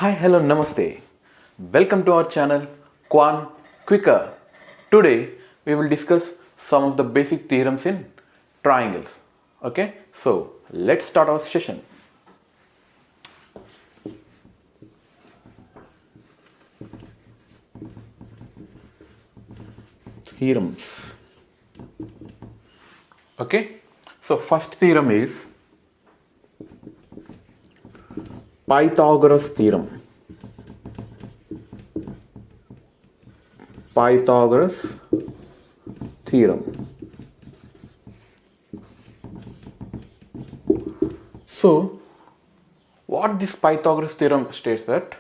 Hi, hello, namaste. Welcome to our channel Quan Quicker. Today we will discuss some of the basic theorems in triangles. Okay, so let's start our session. Theorems. Okay, so first theorem is Pythagoras theorem. Pythagoras theorem. So, what this Pythagoras theorem states that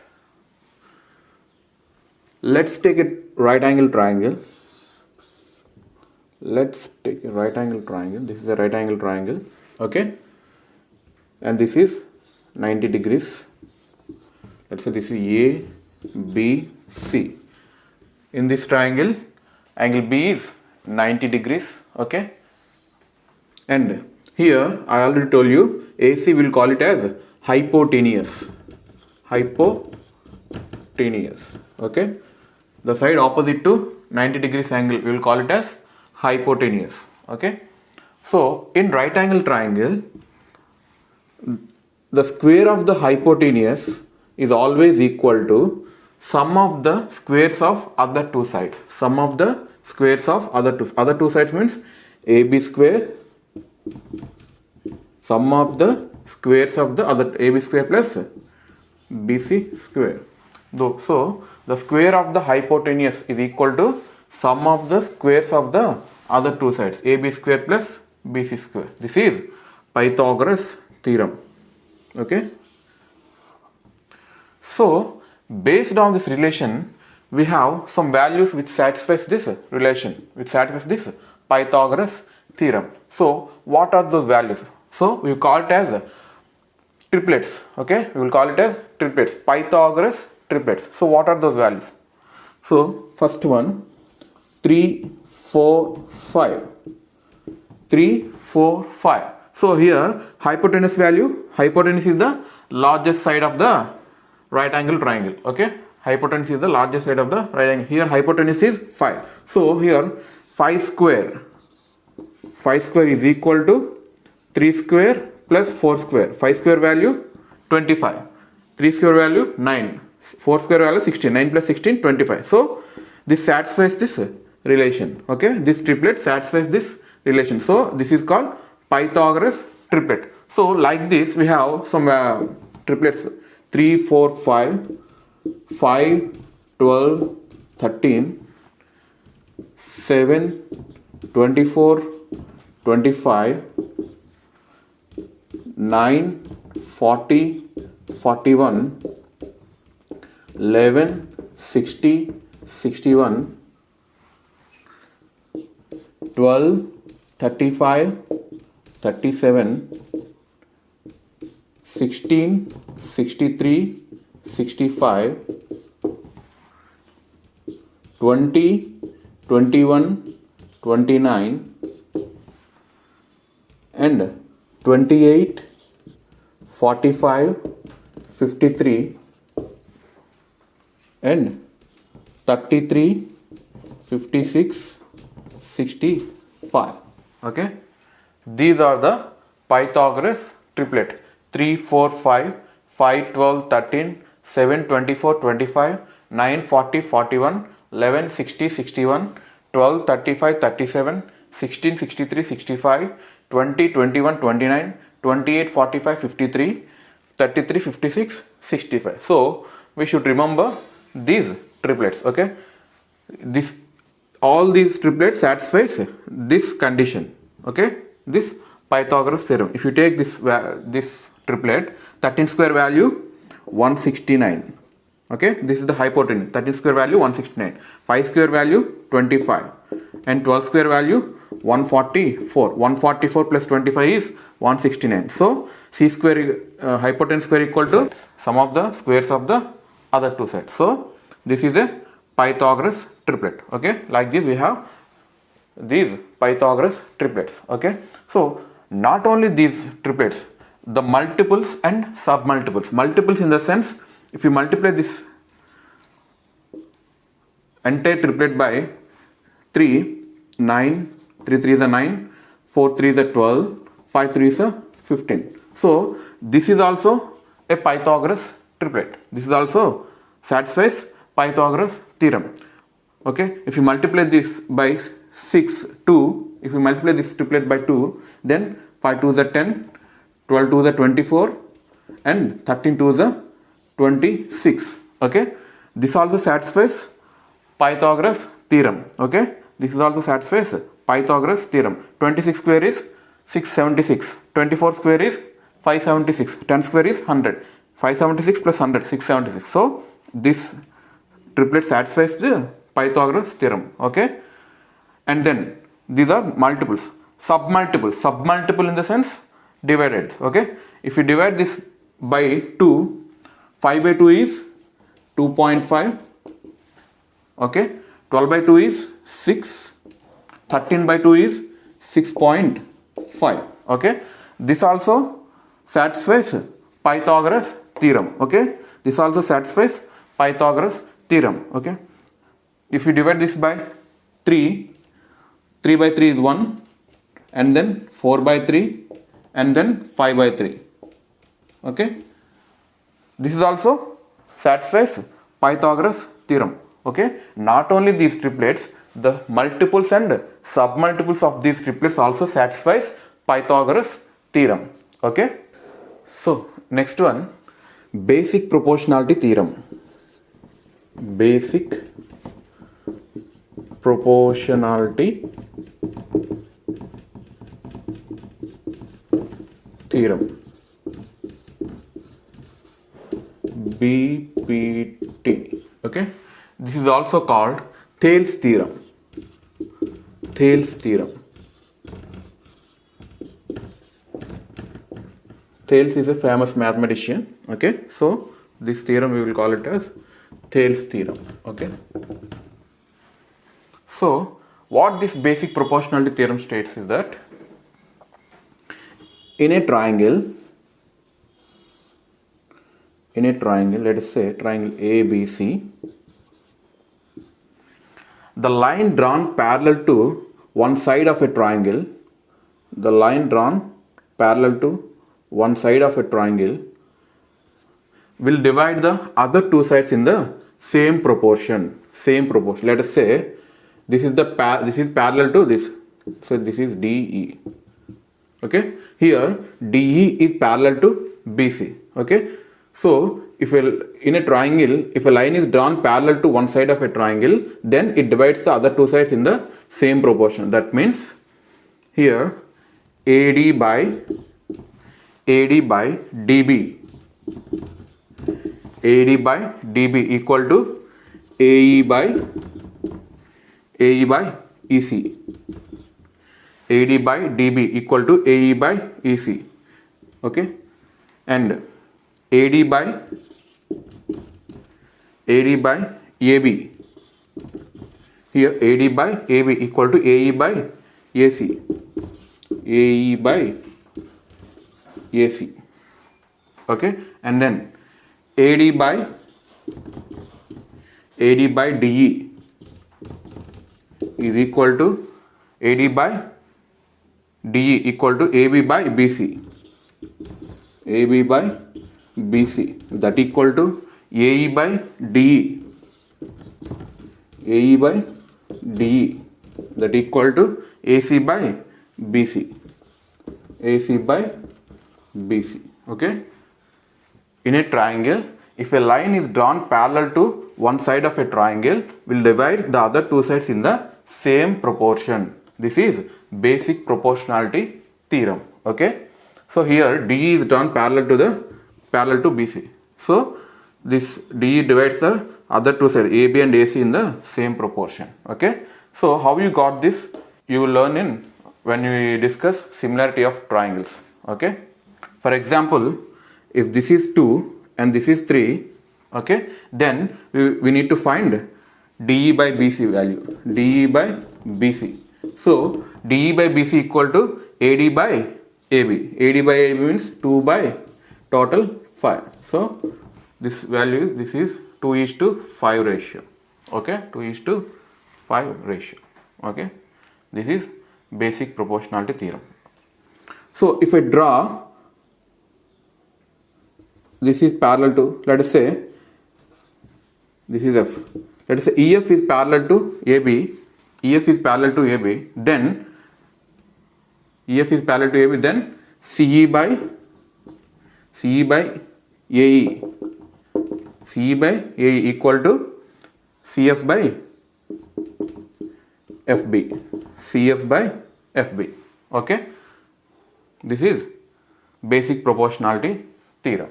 let's take a right angle triangle. Let's take a right angle triangle. This is a right angle triangle. Okay, and this is 90 degrees. Let's say this is A, B, C. In this triangle, angle B is 90 degrees. Okay, and here I already told you AC will call it as hypotenuse. Hypotenuse. Okay, the side opposite to 90 degrees angle we will call it as hypotenuse. Okay, so in right angle triangle, the square of the hypotenuse is always equal to sum of the squares of other two sides. Sum of the squares of other two sides means AB square, sum of the squares of the other AB square plus BC square. So the square of the hypotenuse is equal to sum of the squares of the other two sides, AB square plus BC square. This is Pythagoras theorem. Okay, so based on this relation we have some values which satisfies this relation, which satisfies this Pythagoras theorem. So what are those values? So we call it as triplets. Okay, we will call it as triplets, Pythagoras triplets. So what are those values? So first one, 3, 4, 5. 3, 4, 5. So here hypotenuse value, hypotenuse is the largest side of the right angle triangle. Okay, hypotenuse is the largest side of the right angle. Here hypotenuse is 5. So here 5 square is equal to 3 square plus 4 square. 5 square value 25, 3 square value 9, 4 square value 16, 9 plus 16 25. So this satisfies this relation. Okay, this triplet satisfies this relation. So this is called Pythagoras triplet. So like this we have some triplets 3, 4, 5, 5, 12, 13, 7, 24, 25, 9, 40, 41, 11, 60, 61, 12, 35, 37, 16, 63, 65, 20, 21, 29 and 28, 45, 53 and 33, 56, 65. Okay, these are the Pythagoras triplet. 3, 4, 5, 5, 12, 13, 7, 24, 25, 9, 40, 41, 11, 60, 61, 12, 35, 37, 16, 63, 65, 20, 21, 29, 28, 45, 53, 33, 56, 65. So we should remember these triplets. Okay, all these triplets satisfies this condition. Okay, this Pythagoras theorem. If you take this triplet, 13 square value 169. Okay, this is the hypotenuse. 13 square value 169, 5 square value 25 and 12 square value 144. 144 plus 25 is 169. So c square hypotenuse square equal to sum of the squares of the other two sides. So this is a Pythagoras triplet. Okay, like this we have these Pythagoras triplets. Okay, so not only these triplets, the multiples and submultiples. Multiples in the sense if you multiply this entire triplet by 3, 9, 3 3 is a 9, 4 3 is a 12, 5 3 is a 15. So this is also a Pythagoras triplet. This is also satisfies Pythagoras theorem. Okay, if you multiply this by 6, 2, if you multiply this triplet by 2, then 5 2 is a 10, 12 2 is a 24, and 13 2 is a 26. Okay, this also satisfies Pythagoras theorem. Okay, this is also satisfies Pythagoras theorem. 26 square is 676, 24 square is 576, 10 square is 100, 576 plus 100, 676. So this triplet satisfies the Pythagoras theorem. Okay, and then these are multiples. Submultiple in the sense divided. Okay, if you divide this by 2, 5 by 2 is 2.5. Okay, 12 by 2 is 6, 13 by 2 is 6.5. Okay, this also satisfies Pythagoras theorem. Okay, this also satisfies Pythagoras theorem. Okay, if you divide this by 3, 3 by 3 is 1, and then 4 by 3, and then 5 by 3. Okay, this is also satisfies Pythagoras theorem. Okay, not only these triplets, the multiples and submultiples of these triplets also satisfies Pythagoras theorem. Okay, so next one, basic proportionality theorem. Basic proportionality theorem, BPT. Okay, this is also called Thales theorem. Thales theorem. Thales is a famous mathematician. Okay, so this theorem we will call it as Thales theorem. Okay, so what this basic proportionality theorem states is that in a triangle, let us say triangle ABC, the line drawn parallel to one side of a triangle, will divide the other two sides in the same proportion. Let us say this is parallel to this, so this is DE. Okay, here DE is parallel to BC. Okay, so if in a triangle, if a line is drawn parallel to one side of a triangle, then it divides the other two sides in the same proportion. That means here AD by DB, equal to AE by EC. AD by DB equal to AE by EC. Okay, and AD by AB. Here AD by AB equal to AE by AC. AE by AC. Okay, and then AD by DE is equal to AD by DE equal to AB by BC. AB by BC, that equal to AE by DE. AE by DE, that equal to AC by BC. AC by BC. Okay, in a triangle, if a line is drawn parallel to one side of a triangle, will divide the other two sides in the same proportion. This is basic proportionality theorem. Okay, so here DE is drawn parallel to BC. So this DE divides the other two sides AB and AC in the same proportion. Okay, so how you got this, you will learn when we discuss similarity of triangles. Okay, for example, if this is 2 and this is 3, okay, then we need to find DE by BC value. DE by BC. So DE by BC equal to AD by AB. AD by AB means 2 by total 5. So this value, this is 2:5 ratio. Okay, 2:5 ratio. Okay, this is basic proportionality theorem. So if I draw, this is parallel to, let us say, this is F. Let us say EF is parallel to AB. EF is parallel to AB. Then EF is parallel to AB. Then CE by AE. CE by AE equal to CF by FB. CF by FB. Okay. This is basic proportionality theorem.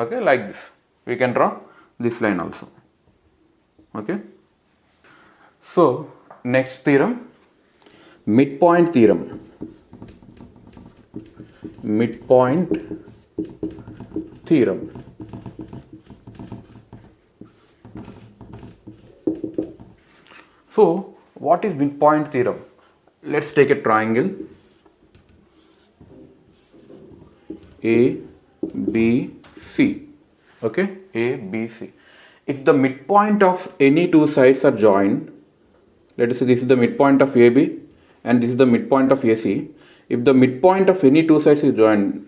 Okay, like this. We can draw this line also. Okay. So next theorem, midpoint theorem. Midpoint theorem. So what is midpoint theorem? Let's take a triangle A, B, C. Okay, A, B, C. If the midpoint of any two sides are joined, let us say this is the midpoint of AB and this is the midpoint of AC. If the midpoint of any two sides is joined,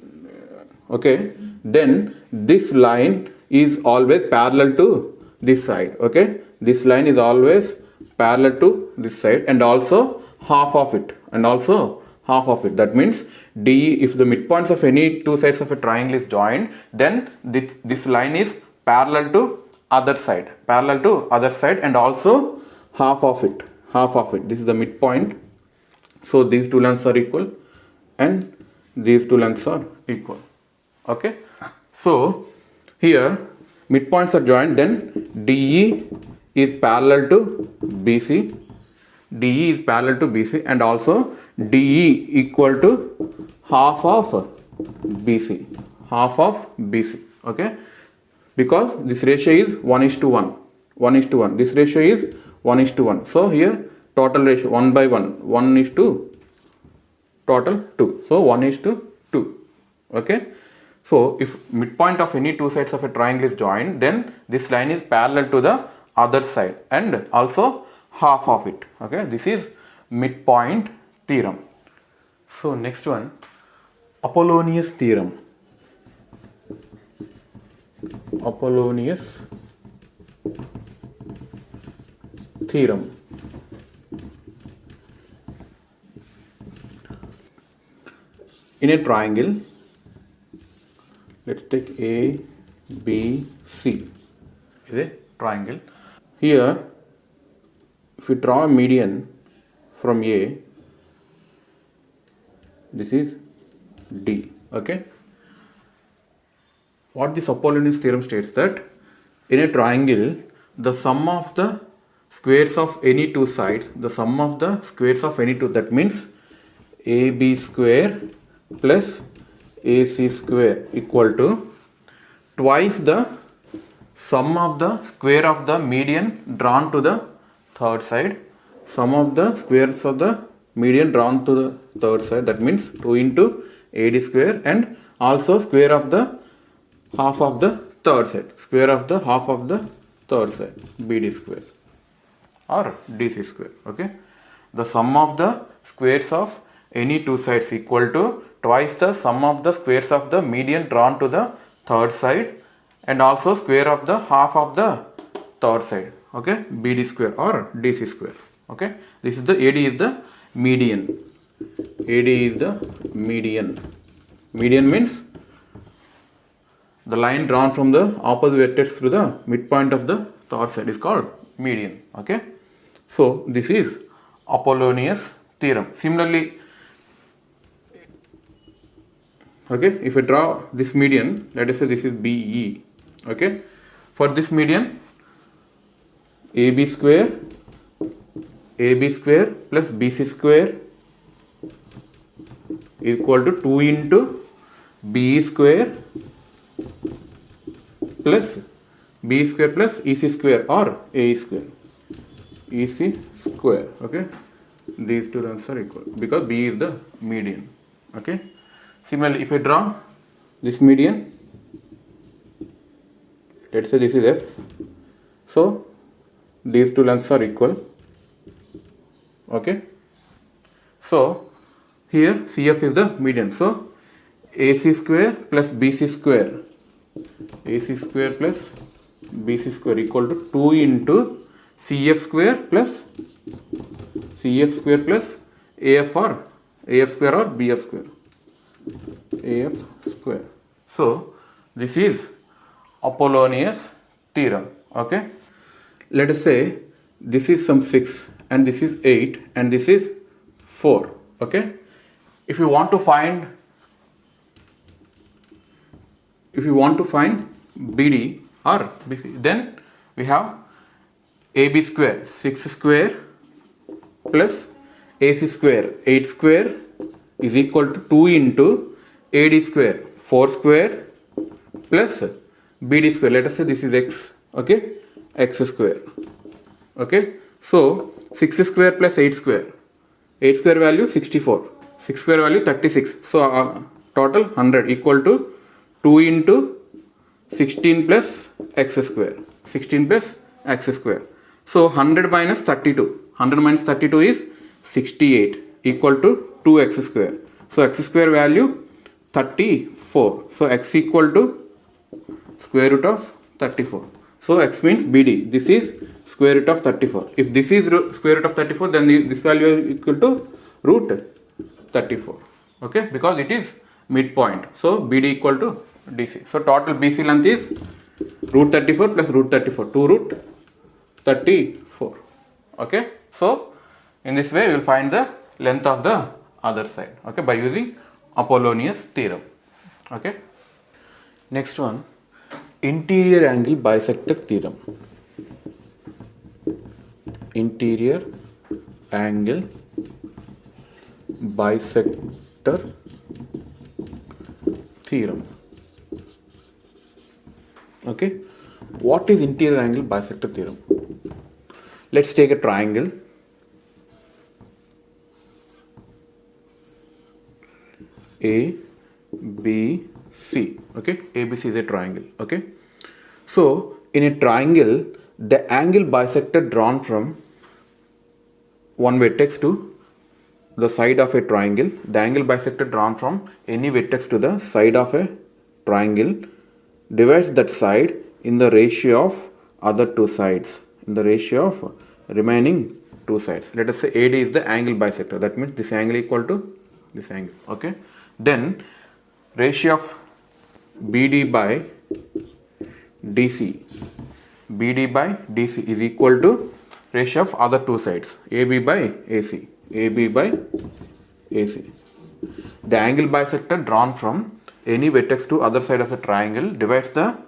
okay, then this line is always parallel to this side. Okay, this line is always parallel to this side and also half of it. That means DE, if the midpoints of any two sides of a triangle is joined, then this line is parallel to other side and also half of it. This is the midpoint. So these two lengths are equal and these two lengths are equal. Okay. So here midpoints are joined, then DE is parallel to BC. DE is parallel to BC and also DE equal to half of BC. Okay. Because this ratio is 1:1. This ratio is 1:1. So here total ratio 1/1. 1 is to total 2. So 1:2. Okay. So if midpoint of any two sides of a triangle is joined, then this line is parallel to the other side and also half of it. Okay. This is midpoint theorem. So next one, Apollonius theorem. Apollonius theorem. In a triangle, let's take A, B, C is a triangle. Here, if we draw a median from A, this is D. Okay. What this Apollonius theorem states that in a triangle, the sum of the squares of any two sides, that means AB square plus AC square equal to twice the sum of the square of the median drawn to the third side. Sum of the squares of the median drawn to the third side, that means 2 into AD square, and also square of the half of the third side, BD square or DC square. Okay. The sum of the squares of any two sides equal to twice the sum of the squares of the median drawn to the third side and also square of the half of the third side. Okay. BD square or DC square. Okay. This is the AD is the median. Median means the line drawn from the opposite vertex to the midpoint of the third side is called median. Okay. So this is Apollonius theorem. Similarly, okay, if I draw this median, let us say this is BE. Okay. For this median, AB square plus BC square equal to 2 into BE square plus B square plus EC square or AE square. Okay. These two terms are equal because B is the median. Okay. Similarly, if I draw this median, let's say this is F. So these two lengths are equal. Okay. So here CF is the median. So AC square plus BC square, AC square plus BC square equal to 2 into CF square plus AF square or BF square, AF square. So this is Apollonius theorem. Okay. Let us say this is some 6 and this is 8 and this is 4. Okay. If you want to find BD or BC, then we have AB square 6 square plus AC square 8 square is equal to 2 into AD square 4 square plus BD square. Let us say this is X. Okay, X square. Okay, so 6 square plus 8 square, 8 square value 64, 6 square value 36. So total 100 equal to 2 into 16 plus X square, 16 plus X square. So 100 minus 32, 100 minus 32 is 68 equal to 2x square. So x square value 34. So x equal to square root of 34. So x means BD. This is square root of 34. If this is square root of 34, then this value is equal to root 34. Okay, because it is midpoint. So BD equal to DC. So total BC length is root 34 plus root 34, 2 root 34. Okay, so in this way we will find the length of the other side. Okay, by using Apollonius theorem. Okay, next one, interior angle bisector theorem. Interior angle bisector theorem. Okay, what is interior angle bisector theorem? Let's take a triangle. A, B, C. Okay, ABC is a triangle. Okay, so in a triangle, the angle bisector drawn from one vertex to the side of a triangle, the angle bisector drawn from any vertex to the side of a triangle divides that side in the ratio of other two sides, in the ratio of remaining two sides. Let us say AD is the angle bisector. That means this angle equal to this angle. Okay, then ratio of BD by DC, BD by DC is equal to ratio of other two sides, AB by AC, AB by AC. The angle bisector drawn from any vertex to other side of a triangle divides that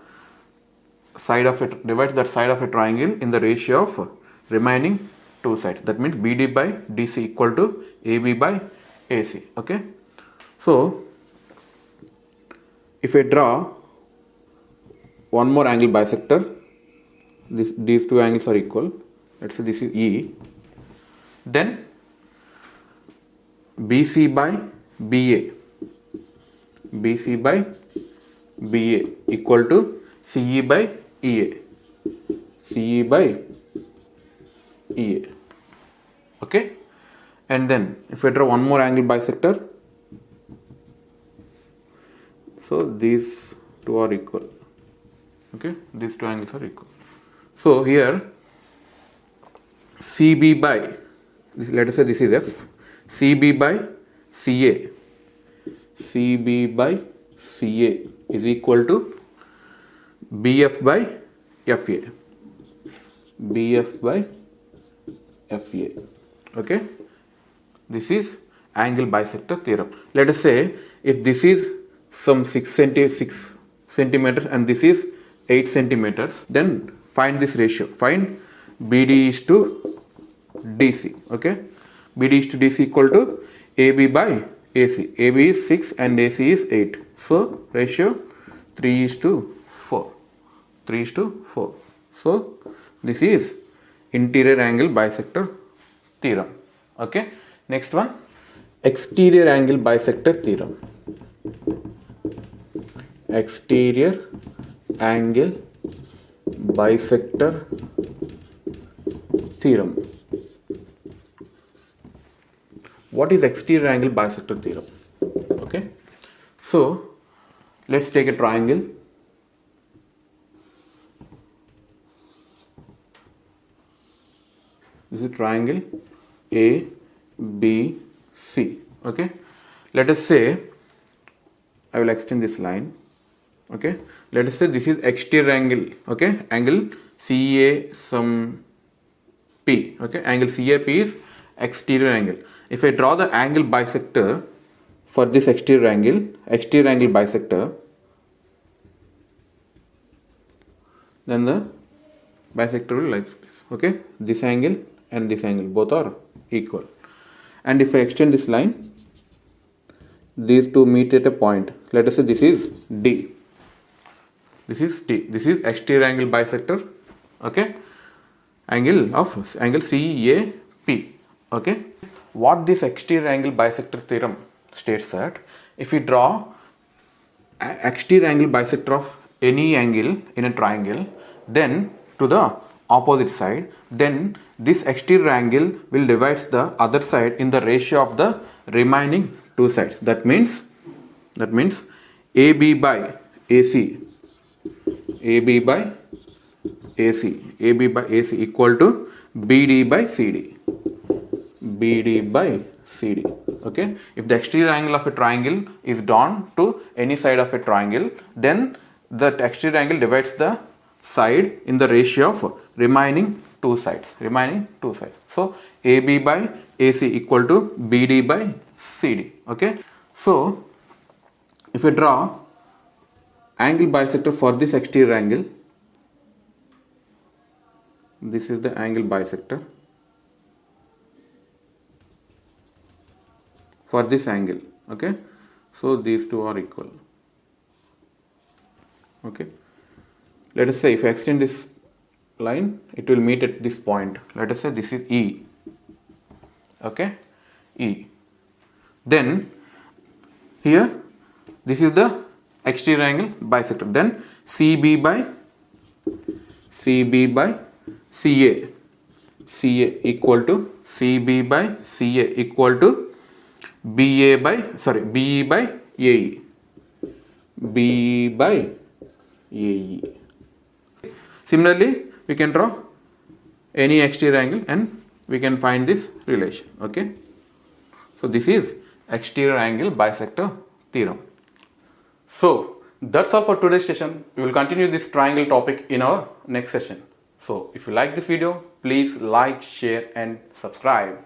side of a triangle in the ratio of remaining two sides. That means BD by DC equal to AB by AC. Okay, so if I draw one more angle bisector, these two angles are equal. Let's say this is E. Then BC by BA, BC by BA equal to CE by EA, CE by EA. Okay, and then if I draw one more angle bisector, so these two are equal. Okay, these two angles are equal. So here CB by, let us say this is F, CB by CA, CB by CA is equal to BF by FA, BF by FA. Okay, this is angle bisector theorem. Let us say if this is some 6 centimeters and this is 8 centimeters, then find this ratio. Find BD is to DC. Okay, BD is to DC equal to AB by AC. AB is 6 and AC is 8. So ratio 3 is to 4. 3 is to 4. So this is interior angle bisector theorem. Okay, next one, exterior angle bisector theorem. Exterior angle bisector theorem. What is exterior angle bisector theorem? Okay, so let's take a triangle. This is triangle A, B, C. Okay, let us say, I will extend this line. Okay, let us say this is exterior angle. Okay, angle CA some P. Okay, angle CAP is exterior angle. If I draw the angle bisector for this exterior angle bisector, then the bisector will like this. Okay, this angle and this angle both are equal. And if I extend this line, these two meet at a point. Let us say this is D. This is D. This is exterior angle bisector. Okay, angle CAP. Okay, what this exterior angle bisector theorem states that if we draw exterior angle bisector of any angle in a triangle, then to the opposite side, then this exterior angle will divide the other side in the ratio of the remaining two sides. That means AB by AC equal to BD by CD. Okay, if the exterior angle of a triangle is drawn to any side of a triangle, then that exterior angle divides the side in the ratio of remaining two sides. So AB by AC equal to BD by CD. Okay, so if we draw angle bisector for this exterior angle, this is the angle bisector for this angle. Okay, so these two are equal. Okay, let us say if I extend this line, it will meet at this point. Let us say this is E. Okay, E. Then here this is the exterior angle bisector. Then CB by CA equal to BE by AE. B by AE. Similarly, we can draw any exterior angle and we can find this relation. Okay, so this is exterior angle bisector theorem. So that's all for today's session. We will continue this triangle topic in our next session. So if you like this video, please like, share and subscribe.